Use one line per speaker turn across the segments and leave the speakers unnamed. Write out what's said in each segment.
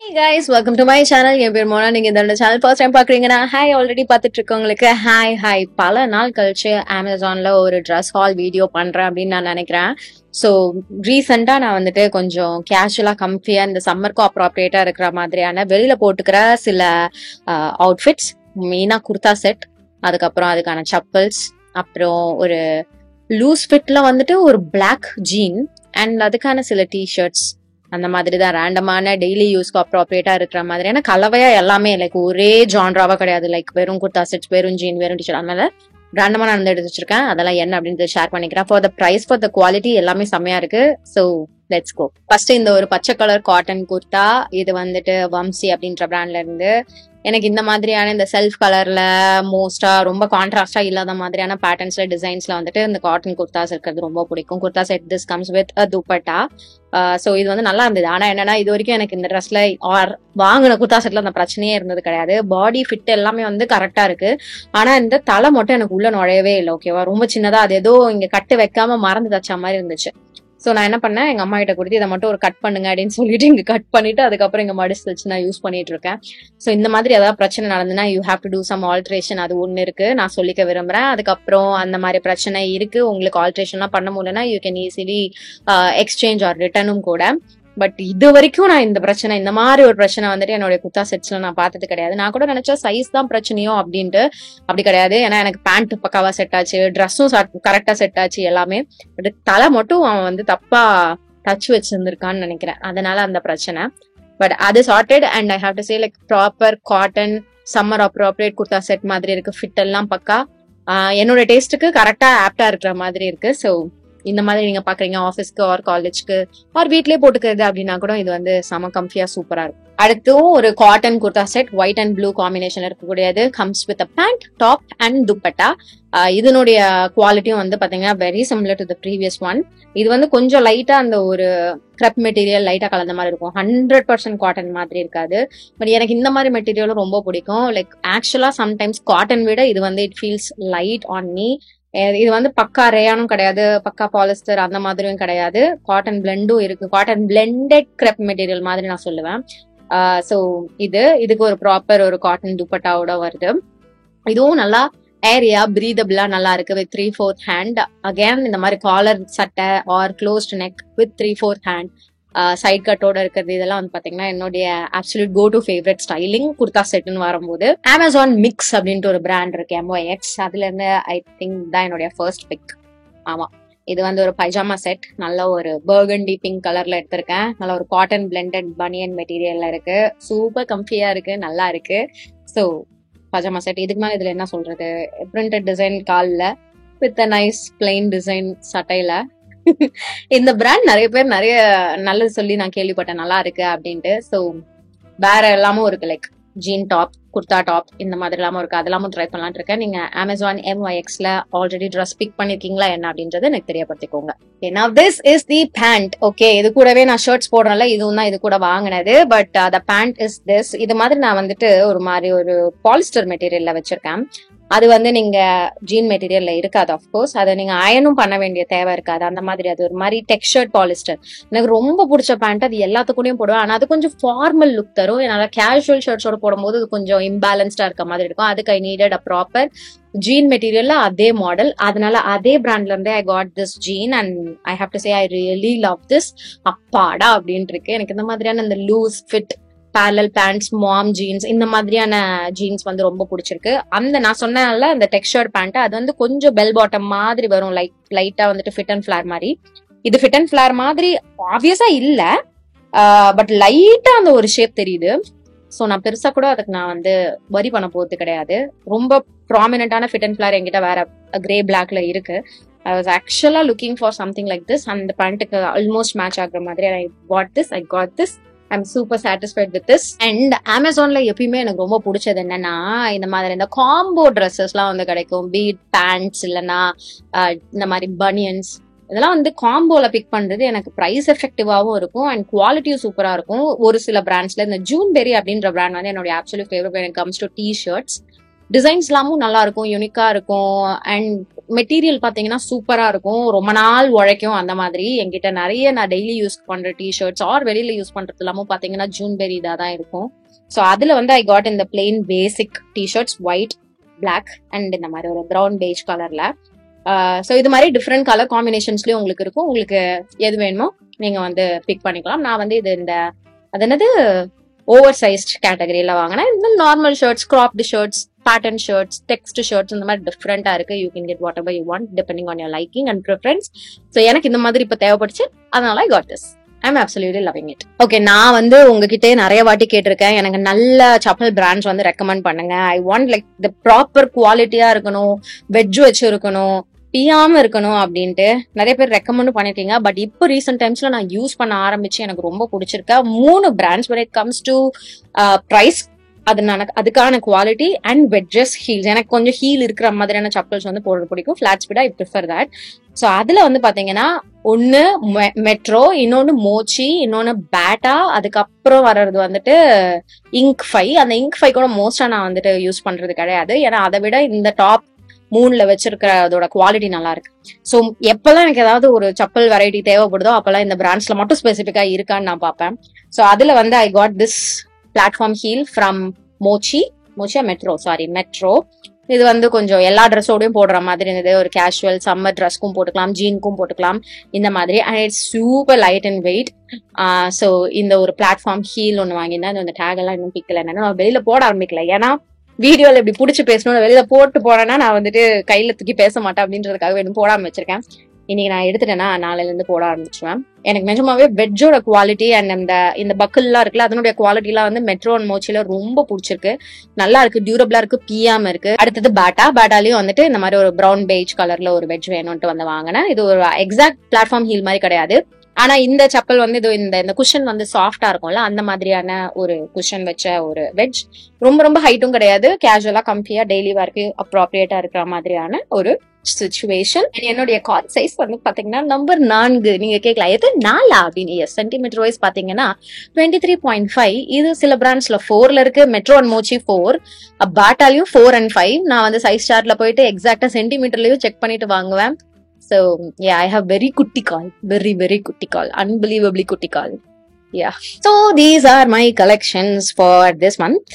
Hey guys, welcome to my channel. என் பேர் மோனா. நீங்க இந்த சேனல் ஃபர்ஸ்ட் டைம் பாக்குறீங்கன்னா ஹாய் ஆல்ரெடி பார்த்துட்டு இருக்கவங்களுக்கு ஹாய் பல நாள் கழிச்சு அமேசான்ல ஒரு ட்ரெஸ் ஹால் வீடியோ பண்றேன் அப்படின்னு நான் நினைக்கிறேன். ஸோ ரீசெண்டா நான் வந்துட்டு கொஞ்சம் கேஷுவலா கம்ஃபியா இந்த சம்மருக்கு அப்ராப்ரியேட்டா இருக்கிற மாதிரியான வெளியில போட்டுக்கிற சில அவுட்ஃபிட்ஸ், மெயினா குர்தா செட், அதுக்கப்புறம் அதுக்கான சப்பல்ஸ், அப்புறம் ஒரு லூஸ் ஃபிட்ல வந்துட்டு ஒரு பிளாக் ஜீன் அண்ட் அதுக்கான சில டிஷர்ட்ஸ், அந்த மாதிரி தான் ரேண்டமான டெய்லி யூஸ்க்கு அப்ராப்ரியேட்டா இருக்கிற மாதிரியான கலவையா எல்லாமே லைக் ஒரே ஜான்ராவா கிடையாது. லைக் வெறும் குர்தா செட்ஸ், வெறும் ஜீன், வெறும் டிஷர்ட், அதனால ரேண்டமா நான் எடுத்து வச்சிருக்கேன். அதெல்லாம் என்ன அப்படின்னு ஷேர் பண்ணிக்கிறேன். For the price, for the quality எல்லாமே செம்மையா இருக்கு. So let's go. ஃபர்ஸ்ட் இந்த ஒரு பச்சை கலர் காட்டன் குர்தா, இது வந்துட்டு வம்சி அப்படின்ற பிராண்ட்ல இருந்து. எனக்கு இந்த மாதிரியான இந்த செல்ஃப் கலர்ல மோஸ்டா ரொம்ப கான்ட்ராஸ்டா இல்லாத மாதிரியான பேட்டர்ன்ஸ்ல டிசைன்ஸ்ல வந்துட்டு இந்த காட்டன் குர்தாஸ் இருக்கிறது ரொம்ப பிடிக்கும். Kurta set this comes with dupatta. So இது வந்து நல்லா இருந்தது. ஆனா என்னன்னா, இது வரைக்கும் எனக்கு இந்த ட்ரெஸ்ல வாங்கின குர்தா செட்ல அந்த பிரச்சனையே இருந்தது கிடையாது. பாடி ஃபிட் எல்லாமே வந்து கரெக்டா இருக்கு. ஆனா இந்த தலை மட்டும் எனக்கு உள்ள நுழையவே இல்லை. ஓகேவா, ரொம்ப சின்னதா, அது ஏதோ இங்க கட்டு வைக்காம மறந்து தச்ச மாதிரி இருந்துச்சு. ஸோ நான் என்ன பண்ணேன், எங்க அம்மா கிட்ட கொடுத்து இதை மட்டும் ஒரு கட் பண்ணுங்க அப்படின்னு சொல்லிட்டு இங்க கட் பண்ணிட்டு அதுக்கப்புறம் இங்க மடிச்சு வச்சு நான் யூஸ் பண்ணிட்டு இருக்கேன். ஸோ இந்த மாதிரி ஏதாவது பிரச்சனை நடந்துன்னா you have to do some alteration, அது ஒன்னு இருக்கு, நான் சொல்லிக்க விரும்புறேன். அதுக்கப்புறம் அந்த மாதிரி பிரச்சனை இருக்கு, உங்களுக்கு ஆல்ட்ரேஷன்லாம் பண்ண முடியலன்னா you can easily exchange or ரிட்டர்னும் கூட. பட் இது வரைக்கும் நான் இந்த மாதிரி ஒரு பிரச்சனை வந்துட்டு என்னுடைய குர்தா செட்ஸ்ல நான் பார்த்தது கிடையாது. நான் கூட நினைச்சேன் சைஸ் தான் பிரச்சனையோ அப்படின்ட்டு. அப்படி கிடையாது. ஏன்னா எனக்கு பேண்ட் பக்காவா செட் ஆச்சு, ட்ரெஸ்ஸும் கரெக்டா செட் ஆச்சு எல்லாமே. பட் தலை மட்டும் அவன் வந்து தப்பா டச் வச்சிருந்திருக்கான்னு நினைக்கிறேன். அதனால அந்த பிரச்சனை. பட் அது sorted and I have to say like proper cotton summer appropriate kurta set மாதிரி இருக்கு. ஃபிட் எல்லாம் பக்கா என்னோட டேஸ்ட்டுக்கு கரெக்டா ஆப்டா இருக்கிற மாதிரி இருக்கு. ஸோ இந்த மாதிரி நீங்க பாக்குறீங்க ஆஃபீஸ்க்கு ஆர் காலேஜ்க்கு ஆர் வீட்லயே போட்டுக்கிறது அப்படின்னா கூட இது வந்து செம கம்ஃபியா சூப்பரா இருக்கும். அடுத்தும் ஒரு cotton kurta set, white and blue combination இருக்கக்கூடியது. Comes with pant, top and dupatta. இதனுடைய குவாலிட்டியும் வந்து பாத்தீங்கன்னா very similar to the previous one. இது வந்து கொஞ்சம் லைட்டா அந்த ஒரு கிரப் மெட்டீரியல் லைட்டா கலந்த மாதிரி இருக்கும். 100% காட்டன் மாதிரி இருக்காது. பட் எனக்கு இந்த மாதிரி மெட்டீரியலும் ரொம்ப பிடிக்கும். லைக் ஆக்சுவலா சம்டைம்ஸ் காட்டன் விட இது வந்து it feels light on me. இது வந்து பக்கா ரேயானும் கிடையாது, பக்கா பாலிஸ்டர் அந்த மாதிரியும் கிடையாது. காட்டன் பிளெண்டும் இருக்கு. காட்டன் பிளெண்டட் கிரெப் மெட்டீரியல் மாதிரி நான் சொல்லுவேன். ஸோ இதுக்கு ஒரு ப்ராப்பர் ஒரு காட்டன் துப்பட்டாவோட வருது. இதுவும் நல்லா ஏரியா பிரீதபிளா நல்லா இருக்கு வித் 3/4 ஹேண்ட். அகேன் இந்த மாதிரி காலர் சட்டை or closed neck with 3/4 hand, side கட்டோட இருக்கிறது, இதெல்லாம் வந்து பாத்தீங்கன்னா என்னுடைய absolute go to favourite styling kurta செட்னு வரும்போது அமேசான் மிக்ஸ் அப்படின்ட்டு ஒரு பிராண்ட் இருக்கு, MYX. அதுல இருந்து ஐ திங்க் தான் என்னுடைய ஃபர்ஸ்ட் பிக். ஆமா, இது வந்து ஒரு பைஜாமா செட், நல்ல ஒரு பர்கண்டி பிங்க் கலர்ல எடுத்திருக்கேன். நல்ல ஒரு காட்டன் பிளெண்டட் பனியன் மெட்டீரியல்ல இருக்கு. சூப்பர் கம்ஃபியா இருக்கு, நல்லா இருக்கு. So pyjama set. இதுக்கு மேல இதுல என்ன சொல்றது, பிரிண்டட் டிசைன் கால்ல with a nice plain design சட்டையில. இந்த பிராண்ட் நிறைய பேர் நிறைய நல்லது சொல்லி நான் கேள்விப்பட்டேன், நல்லா இருக்கு அப்படின்ட்டு. ஸோ வேற எல்லாமும் இருக்கு, like jean top, kurta top, இந்த மாதிரி எல்லாமும் இருக்கு. அதெல்லாமும் ட்ரை பண்ணலான் இருக்கேன். நீங்க அமேசான் MYXல ஆல்ரெடி ட்ரெஸ் பிக் பண்ணிருக்கீங்களா என்ன அப்படின்றது எனக்கு தெரியப்படுத்திக்கோங்க. Now this is the pant. Okay, இது கூடவே நான் ஷர்ட்ஸ் போடுறேன்ல, இதுவும் தான் இது கூட வாங்கினது. But the pant is this. இது மாதிரி நான் வந்துட்டு ஒரு மாதிரி ஒரு பாலிஸ்டர் மெட்டீரியல்ல வச்சிருக்கேன். அது வந்து நீங்க ஜீன் மெட்டீரியல்ல இருக்காது. ஆஃப்கோர்ஸ் அதை நீங்க அயனும் பண்ண வேண்டிய தேவை இருக்காது. அந்த மாதிரி அது ஒரு மாதிரி டெக்ஸ்டர்ட் பாலிஸ்டர். எனக்கு ரொம்ப பிடிச்ச பேண்ட், அது எல்லாத்துக்கூடயும் போடுவேன். ஆனா அது கொஞ்சம் ஃபார்மல் லுக் தரும். என்னால கேஷுவல் ஷர்ட்ஸோட போடும்போது அது கொஞ்சம் இம்பேலன்ஸ்டா இருக்க மாதிரி இருக்கும். அதுக்கு I needed a proper jean மெட்டீரியல்ல அதே மாடல். அதனால அதே பிராண்ட்ல இருந்தே I got this jean and I have to say I really love this. அப்பாடா அப்படின்ட்டு இருக்கு. எனக்கு இந்த மாதிரியான இந்த loose fit parallel pants, mom jeans, இந்த மாதிரியான ஜீன்ஸ் வந்து ரொம்ப பிடிச்சிருக்கு. அந்த நான் சொன்னேன்ல அந்த டெக்ஸ்டர்ட் பேண்ட், அது வந்து கொஞ்சம் பெல் பாட்டம் மாதிரி வரும், லைட்டா வந்துட்டு ஃபிட் அண்ட் ஃபிளேர் மாதிரி. இது ஃபிட் அண்ட் ஃபிளேர் மாதிரி ஆப்வியஸா இல்ல, பட் லைட்டா அந்த ஒரு ஷேப் தெரியுது. ஸோ நான் பெருசா கூட அதுக்கு நான் வந்து வரி பண்ண போறது கிடையாது. ரொம்ப ப்ராமினென்டான ஃபிட் அண்ட் ஃபிளேர் என்கிட்ட வேற கிரே பிளாக்ல இருக்கு. I was actually looking for something like this and the pant almost match ஆகுற மாதிரி I got this. I'm super satisfied with this. And Amazonல எப்பயுமே எனக்கு ரொம்ப பிடிச்சது என்னன்னா, இந்த மாதிரி இந்த காம்போ ட்ரெஸ்ஸஸ்லாம் வந்து கிடைக்கும். பீட் பேண்ட்ஸ் இல்லைன்னா இந்த மாதிரி பனியன்ஸ், இதெல்லாம் வந்து காம்போல பிக் பண்றது எனக்கு பிரைஸ் எஃபெக்டிவாவும் இருக்கும் அண்ட் குவாலிட்டியும் சூப்பரா இருக்கும். ஒரு சில பிராண்ட்ஸ்ல இந்த ஜூன்பெரி அப்படின்ற பிராண்ட் வந்து என்னோட absolute favourite when it comes to T-shirts. Designs எல்லாமும் நல்லா இருக்கும், யூனிக்கா இருக்கும். அண்ட் மெட்டீரியல் பாத்தீங்கன்னா சூப்பரா இருக்கும், ரொம்ப நாள் உழைக்கும். அந்த மாதிரி என்கிட்ட நிறைய நான் டெய்லி யூஸ் பண்ற டிஷர்ட்ஸ் ஆர் வெளியில யூஸ் பண்றது எல்லாமும் பாத்தீங்கன்னா ஜூன்பெரி தான் இருக்கும். ஸோ அதுல வந்து ஐ காட் இந்த plain basic t-shirts white, black and இந்த மாதிரி ஒரு ப்ரௌன் பேஜ் கலர்ல. ஸோ இது மாதிரி டிஃப்ரெண்ட் கலர் காம்பினேஷன்ஸ்லயும் உங்களுக்கு இருக்கும். உங்களுக்கு எது வேணுமோ நீங்க வந்து பிக் பண்ணிக்கலாம். நான் வந்து இது இந்த அது என்னது ஓவர் சைஸ்ட் கேட்டகரியில வாங்கினேன். இந்த normal shirts, grabbed shirts, pattern shirts, text shirts இந்த மாதிரி டிஃப்ரெண்டா இருக்கு. You can get what ever you want depending on your liking and preference. So எனக்கு இந்த மாதிரி இப்போ தேவைப்படுச்சு, அதனால ஐ got this. I'm absolutely loving it. Okay, நான் வந்து உங்ககிட்ட நிறைய வாட்டி கேட்டிருக்கேன், எனக்கு நல்ல செப்பல் பிராண்ட்ஸ் வந்து ரெக்கமெண்ட் பண்ணுங்க. I want like the proper குவாலிட்டியா இருக்கணும், வெஜ் வச்சு இருக்கணும், பியாம இருக்கணும் அப்படின்ட்டு நிறைய பேர் ரெக்கமெண்ட் பண்ணிருக்கீங்க. பட் இப்போ ரீசெண்ட் டைம்ஸ்ல நான் யூஸ் பண்ண ஆரம்பிச்சு எனக்கு ரொம்ப பிடிச்சிருக்க 3 brands when it comes to price, அதுக்கான குவாலிட்டி அண்ட் வெட்ஜஸ், ஹீல்ஸ். எனக்கு கொஞ்சம் ஹீல் இருக்கிற மாதிரியான செப்பல்ஸ் வந்து போடுறது பிடிக்கும். Flat speed I prefer that. So அதுல வந்து பாத்தீங்கன்னா ஒன்னு மெட்ரோ, இன்னொன்னு மோச்சி, இன்னொன்னு பேட்டா, அதுக்கப்புறம் வர்றது வந்துட்டு இங்க் 5. அந்த இங்க் 5 கூட மோஸ்டா நான் வந்துட்டு யூஸ் பண்றது கிடையாது, ஏன்னா அதை விட இந்த டாப் 3ல வச்சிருக்கிற அதோட குவாலிட்டி நல்லா இருக்கு. ஸோ எப்பெல்லாம் எனக்கு ஏதாவது ஒரு செப்பல் வெரைட்டி தேவைப்படுதோ அப்பெல்லாம் இந்த பிராண்ட்ஸ்ல மட்டும் ஸ்பெசிபிக்கா இருக்கான்னு நான் பார்ப்பேன். ஸோ அதுல வந்து I got this platform heel from Metro. இது வந்து கொஞ்சம் எல்லா ட்ரெஸ்ஸோடையும் போடுற மாதிரி இருந்தது. ஒரு கேஷுவல் சம்மர் ட்ரெஸ்க்கும் போட்டுக்கலாம், ஜீனுக்கும் போட்டுக்கலாம் இந்த மாதிரி. And it's super light and weight. So இந்த ஒரு பிளாட்ஃபார்ம் ஹீல் ஒன்று வாங்கியிருந்தேன். அந்த டேக் எல்லாம் இன்னும் பிக்கல, என்னன்னா வெளியில போட ஆரம்பிக்கல. ஏன்னா வீடியோல இப்படி புடிச்சு பேசணும், வெளியில போட்டு போனேன்னா நான் வந்துட்டு கையில தூக்கி பேச மாட்டேன் அப்படின்றதுக்காக இன்னும் போடாம வச்சிருக்கேன். இன்னைக்கு நான் எடுத்துட்டேன்னா நாளையில இருந்து போட ஆரம்பிச்சுவேன். எனக்கு நிஜமாவே வெஜ்ஜோட குவாலிட்டி அண்ட் இந்த பக்கிள் எல்லாம் இருக்குல்ல, அதனுடைய குவாலிட்டி எல்லாம் வந்து மெட்ரோ அண்ட் மோச்சில ரொம்ப பிடிச்சிருக்கு. நல்லா இருக்கு, டியூரபிளா இருக்கு, பியாம இருக்கு. அடுத்தது பேட்டாலையும் வந்துட்டு இந்த மாதிரி ஒரு ப்ரௌன் பேஜ் கலர்ல ஒரு வெஜ் வேணும்ட்டு வந்து வாங்கினேன். இது ஒரு எக்ஸாக்ட் பிளாட்ஃபார்ம் ஹீல் மாதிரி கிடையாது, ஆனா இந்த செப்பல் வந்து இது இந்த குஷன் வந்து சாஃப்டா இருக்கும்ல, அந்த மாதிரியான ஒரு குஷன் வச்ச ஒரு வெஜ். ரொம்ப ரொம்ப ஹைட்டும் கிடையாது, கேஷுவலா கம்ஃபியா டெய்லி வேர்க்கு அப்ராப்ரியேட்டா இருக்கிற மாதிரியான ஒரு சிச்சுவேஷன். என்னுடைய கால் சைஸ் வந்து பாத்தீங்கன்னா நம்பர் 4. நீங்க கேட்கலாம் எது 4 அப்படின்னு. சென்டிமீட்டர் வைஸ் பாத்தீங்கன்னா 23.5. இது சில பிராண்ட்ஸ்ல 4ல இருக்கு. மெட்ரோ அண்ட் மோச்சி 4, பாட்டாலையும் 4 and 5. நான் வந்து சைஸ் சார்ட்ல போயிட்டு எக்ஸாக்டா சென்டிமீட்டர்லயும் செக் பண்ணிட்டு வாங்குவேன். So yeah, I have very kutti call, very kutti call, unbelievably kutti call. Yeah, so these are my collections for this month.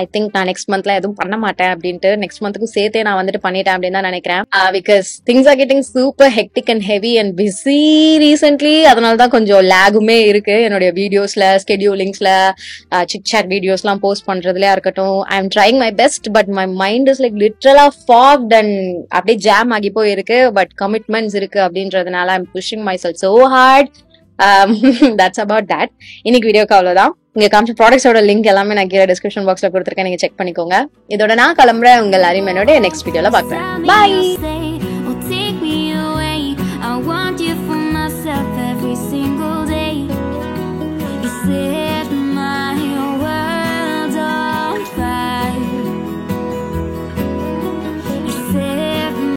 I think நான் நெக்ஸ்ட் மந்த்ல எதுவும் பண்ண மாட்டேன் அப்படின்ட்டு, நெக்ஸ்ட் மந்த்துக்கும் சேர்த்தே நான் வந்துட்டு பண்ணிட்டேன் அப்படின்னு தான் நினைக்கிறேன். Because things are getting super hectic and heavy and busy recently. அதனாலதான் கொஞ்சம் லேகுமே இருக்கு என்னுடைய வீடியோஸ்ல, ஸ்கெடியூலிங்ஸ்ல, சிட் சாட் வீடியோஸ்லாம் போஸ்ட் பண்றதுலயா இருக்கட்டும். I am trying my best, but my mind is like லிட்டரலா ஃபாக்ட் அண்ட் அப்படியே ஜாம் ஆகி போயிருக்கு. பட் கமிட்மெண்ட்ஸ் இருக்கு அப்படின்றதுனால I am pushing myself so hard. That's about that. இன்னைக்கு வீடியோக்கு அவ்வளவுதான். இங்க காமிச்ச ப்ராடக்ட்ஸோட லிங்க் எல்லாமே நான் கீழே டிஸ்கிரிப்ஷன் பாக்ஸ்ல கொடுத்துருக்கேன், நீங்க செக் பண்ணிக்கோங்க. இதோட நான் கிளம்புறேன். உங்க எல்லாரையும் என்னோட நெக்ஸ்ட் வீடியோல பாக்குறேன். பை.